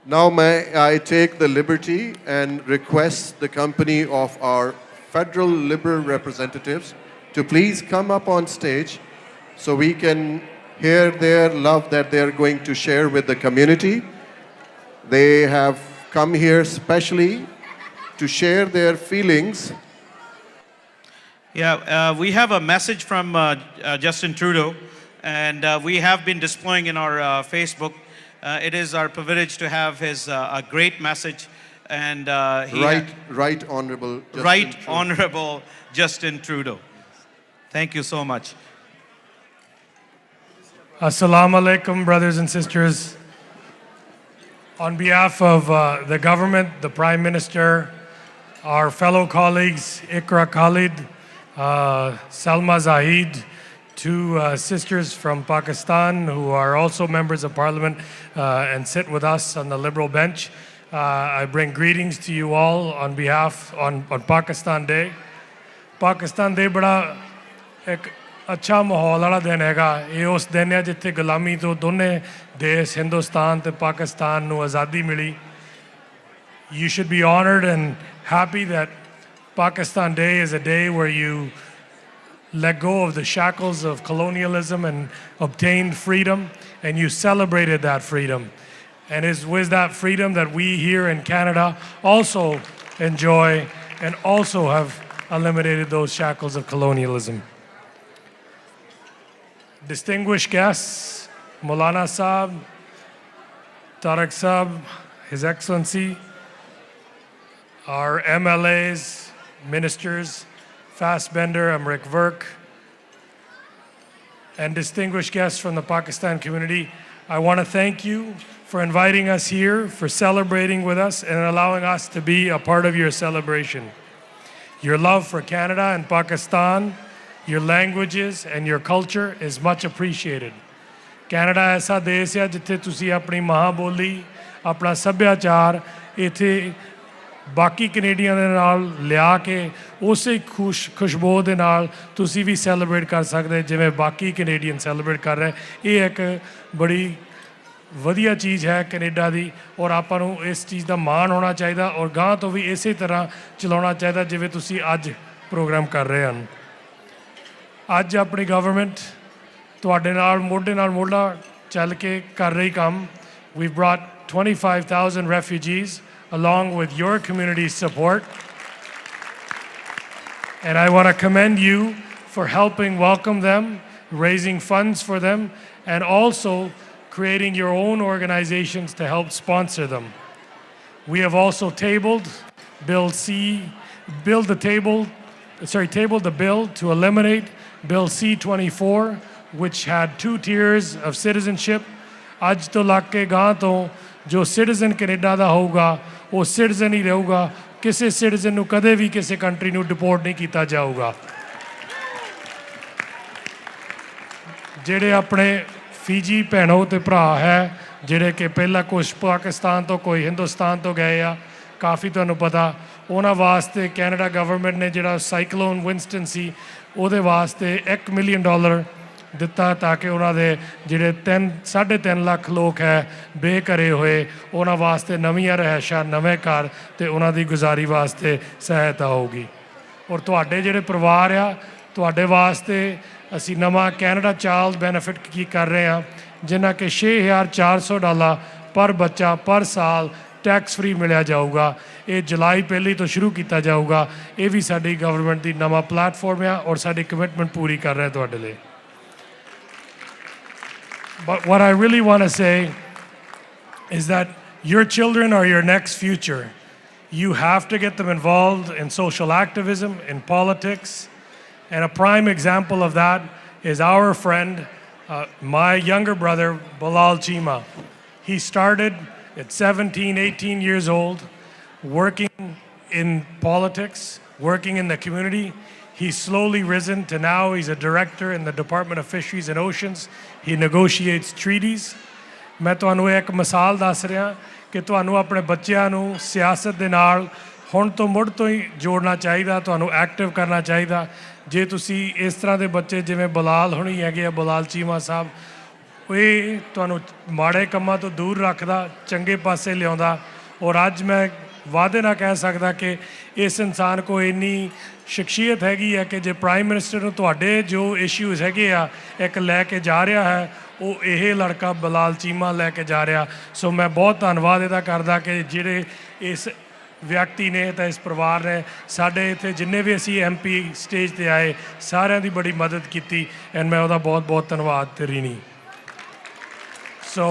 Now may I take the liberty and request the company of our federal Liberal representatives to please come up on stage so we can hear their love that they're going to share with the community. They have come here specially to share their feelings. Yeah, we have a message from Justin Trudeau, and we have been displaying in our Facebook. It is our privilege to have his a great message, and Right Honourable Justin Trudeau. Honourable Justin Trudeau. Thank you so much. Assalamu alaikum, brothers and sisters. On behalf of the government, the Prime Minister, our fellow colleagues, Ikra Khalid, Salma Zahid, two sisters from Pakistan who are also members of Parliament and sit with us on the Liberal bench. I bring greetings to you all on behalf on Pakistan Day. Pakistan Day बड़ा एक अच्छा माहौल वाला दिन हैगा ये उस दिन है जिथे गुलामी तो दोनों देश हिंदुस्तान ते पाकिस्तान नू आज़ादी मिली. You should be honored and happy that Pakistan Day is a day where you let go of the shackles of colonialism and obtained freedom, and you celebrated that freedom. And it's with that freedom that we here in Canada also enjoy and also have eliminated those shackles of colonialism. Distinguished guests, Maulana Saab, Tariq Saab, His Excellency, our MLAs, ministers, Fassbender, Amrik Virk, and distinguished guests from the Pakistan community, I want to thank you for inviting us here, for celebrating with us, and allowing us to be a part of your celebration. Your love for Canada and Pakistan, your languages and your culture is much appreciated. Canada ऐसा देश है जिथे तुसी अपनी मां बोली, अपना सभ्याचार इथे बाकी कनेडियन दे नाल लिया के उसे खुशबू दे नाल तुसी भी सैलीब्रेट कर सकते जिवें बाकी कनेडियन सैलीब्रेट कर रहे. ये एक बड़ी वधिया चीज़ है कनेडा दी और आपां नूं इस चीज़ दा मान होना चाहिए और गांह तो भी इसे तरह चलाउणा चाहिए जिवें तुसी अज प्रोग्राम कर रहे हैं. अज अपनी गवर्नमेंट तुहाडे नाल मोढा चल के कर रही काम. We've brought 25,000 refugees along with your community's support. And I want to commend you for helping welcome them, raising funds for them, and also creating your own organizations to help sponsor them. We have also tabled the bill to eliminate Bill C-24, which had 2 tiers of citizenship. Aj to lag ke gaah to जो citizen Canada का होगा वो citizen ही रहूगा, किसी citizen को कदे भी किसी country को डिपोर्ट नहीं किया जाऊगा. जेडे अपने फीजी भैनों ते भरा है जेडे कि पहला कुछ पाकिस्तान तो कोई हिंदुस्तान तो गए आ काफ़ी तुहानू पता उन्हां वास्ते कैनेडा गवर्नमेंट ने जिहड़ा साइक्लोन विंस्टन सी उहदे वास्ते $1 million दिता ताकि उन्होंने जिहड़े 3.5 लाख लोग है बेघरे हुए उन्होंने वास्ते नवीं रहायशा नवे घर ते उन्हों की गुजारी वास्ते सहायता होगी. और तुहाडे जिहड़े परिवार आ तुहाडे वास्ते असी नवा कैनेडा चाइल्ड बेनिफिट की कर रहे हैं जिन्ना कि $6,400 पर बच्चा पर साल टैक्स फ्री मिलिया जाऊगा. ये जुलाई 1 तो शुरू किया जाऊगा. ये भी साडी गवर्नमेंट की नवा प्लेटफॉर्म है और साडी कमिटमेंट पूरी कर रहे हैं तुहाडे लई. But what I really want to say is that your children are your next future. You have to get them involved in social activism, in politics. And a prime example of that is our friend, my younger brother, Bilal Chima. He started at 17, 18 years old, working in politics, working in the community. He's slowly risen to now he's a director in the Department of Fisheries and Oceans. He negotiates treaties. मैं तुहानू एक मिसाल दस रहा कि तुहानू अपने बच्चों नू सियासत दे नाल हुण तो मुड़ तो ही जोड़ना चाहिए, तुहानू एक्टिव करना चाहिए. जे तुसी इस तरह के बच्चे जिवें बिलाल हुणी हैगे बिलाल चीमा साहब ਇਹ ਤੁਹਾਨੂੰ ਮਾੜੇ ਕੰਮਾਂ ਤੋਂ ਦੂਰ ਰੱਖਦਾ, ਚੰਗੇ ਪਾਸੇ ਲਿਆਉਂਦਾ। ਔਰ ਅੱਜ ਮੈਂ ਵਾਅਦੇ ਨਾਲ ਕਹਿ ਸਕਦਾ ਕਿ ਇਸ ਇਨਸਾਨ ਕੋਲ ਇੰਨੀ ਸ਼ਖਸੀਅਤ ਹੈਗੀ ਹੈ ਕਿ ਜੇ ਪ੍ਰਾਈਮ ਮਿਨਿਸਟਰ ਨੂੰ ਤੁਹਾਡੇ ਜੋ ਇਸ਼ੂਜ਼ ਹੈਗੇ ਆ ਇੱਕ ਲੈ ਕੇ ਜਾ ਰਿਹਾ ਹੈ, ਉਹ ਇਹ ਲੜਕਾ ਬਿਲਾਲ ਚੀਮਾ ਲੈ ਕੇ ਜਾ ਰਿਹਾ। ਸੋ ਮੈਂ ਬਹੁਤ ਧੰਨਵਾਦ ਇਹਦਾ ਕਰਦਾ ਕਿ ਜਿਹੜੇ ਇਸ ਵਿਅਕਤੀ ਨੇ ਤਾਂ ਇਸ ਪਰਿਵਾਰ ਨੇ ਸਾਡੇ ਇੱਥੇ ਜਿੰਨੇ ਵੀ ਅਸੀਂ MP ਸਟੇਜ ਤੇ ਆਏ ਸਾਰਿਆਂ ਦੀ ਬੜੀ ਮਦਦ ਕੀਤੀ ਐਂਡ ਮੈਂ ਉਹਦਾ ਬਹੁਤ ਬਹੁਤ ਧੰਨਵਾਦ ਤੇ ਰੀਨੀ। So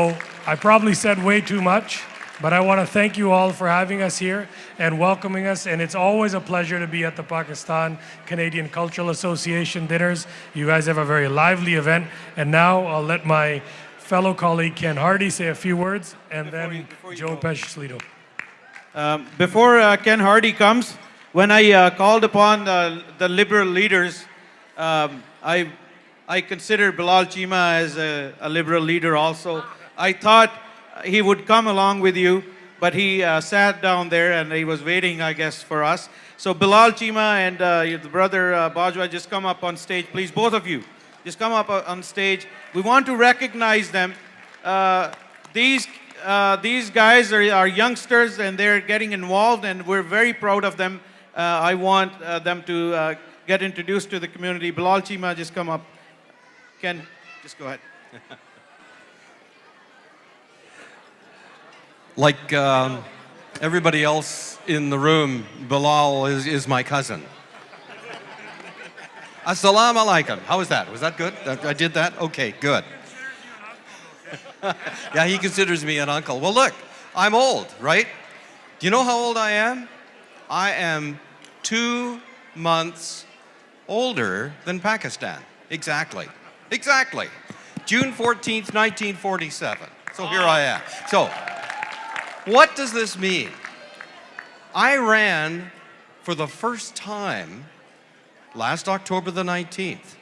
I probably said way too much, but I want to thank you all for having us here and welcoming us. And it's always a pleasure to be at the Pakistan Canadian Cultural Association dinners. You guys have a very lively event. And now I'll let my fellow colleague Ken Hardie say a few words, and then Joe Peschisolido. Before Ken Hardie comes, when I called upon the Liberal leaders, I consider Bilal Chima as a Liberal leader also. I thought he would come along with you, but he sat down there and he was waiting, I guess, for us. So Bilal Chima and the brother Bajwa, just come up on stage, please, both of you. Just come up on stage. We want to recognize them. These guys are youngsters and they're getting involved and we're very proud of them. I want them to get introduced to the community. Bilal Chima, just come up. Ken, just go ahead. Like everybody else in the room, Bilal is my cousin. Assalamu alaikum. How was that? Was that good? I did that? Okay, good. Yeah, he considers me an uncle. Well, look, I'm old, right? Do you know how old I am? I am 2 months older than Pakistan. Exactly. Exactly. June 14th, 1947. So here I am. So, what does this mean? I ran for the first time last October the 19th.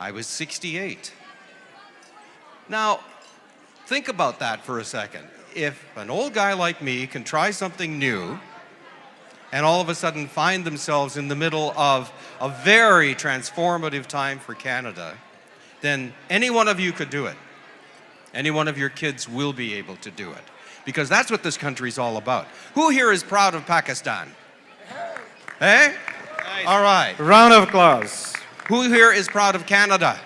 I was 68. Now, think about that for a second. If an old guy like me can try something new and all of a sudden find themselves in the middle of a very transformative time for Canada, then any one of you could do it. Any one of your kids will be able to do it. Because that's what this country's all about. Who here is proud of Pakistan? Hey? Nice. All right. Round of applause. Who here is proud of Canada?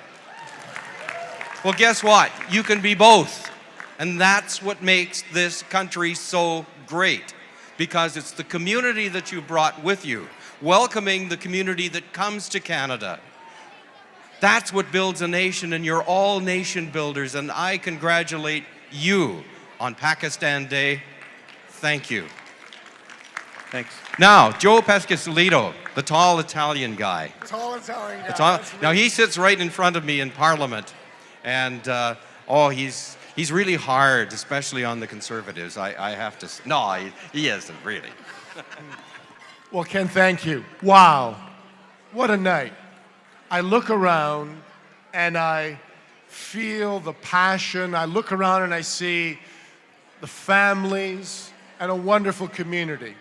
Well, guess what? You can be both. And that's what makes this country so great. Because it's the community that you brought with you, welcoming the community that comes to Canada. That's what builds a nation, and you're all nation builders, and I congratulate you on Pakistan Day. Thank you. Thanks. Now, Joe Peschisolido, the tall Italian guy. Tall Italian guy. Now, he sits right in front of me in Parliament, and he's really hard, especially on the Conservatives, I have to say. No, he isn't, really. Well, Ken, thank you. Wow. What a night. I look around and I feel the passion. I look around and I see the families and a wonderful community.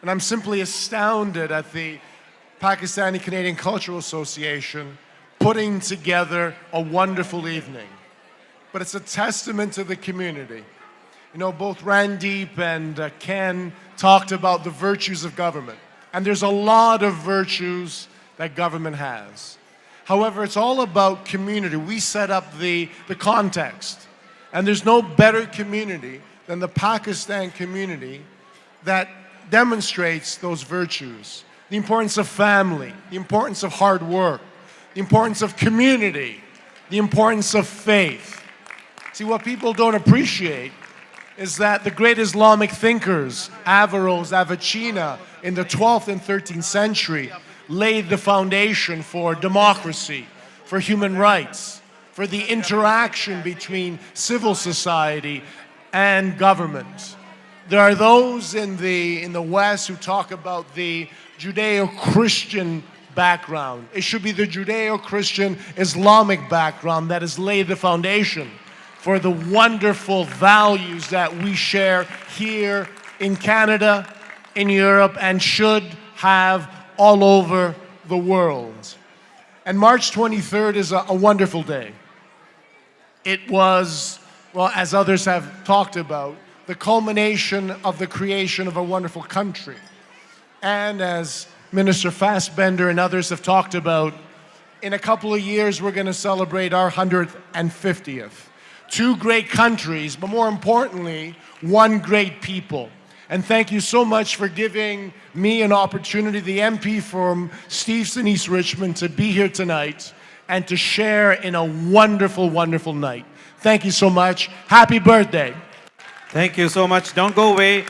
And I'm simply astounded at the Pakistani Canadian Cultural Association putting together a wonderful evening. But it's a testament to the community. You know, both Randeep and Ken talked about the virtues of government. And there's a lot of virtues that government has. However, it's all about community. We set up the context. And there's no better community than the Pakistan community that demonstrates those virtues. The importance of family, the importance of hard work, the importance of community, the importance of faith. See, what people don't appreciate is that the great Islamic thinkers, Averroes, Avicenna, in the 12th and 13th century, laid the foundation for democracy, for human rights, for the interaction between civil society and government. There are those in the West who talk about the Judeo-Christian background. It should be the Judeo-Christian Islamic background that has laid the foundation for the wonderful values that we share here in Canada, in Europe, and should have all over the world. And March 23rd is a wonderful day. It was, well, as others have talked about, the culmination of the creation of a wonderful country. And as Minister Fassbender and others have talked about, in a couple of years, we're going to celebrate our 150th. Two great countries, but more importantly, one great people. And thank you so much for giving me an opportunity, the MP from Steveston, East Richmond, to be here tonight and to share in a wonderful, wonderful night. Thank you so much. Happy birthday. Thank you so much. Don't go away.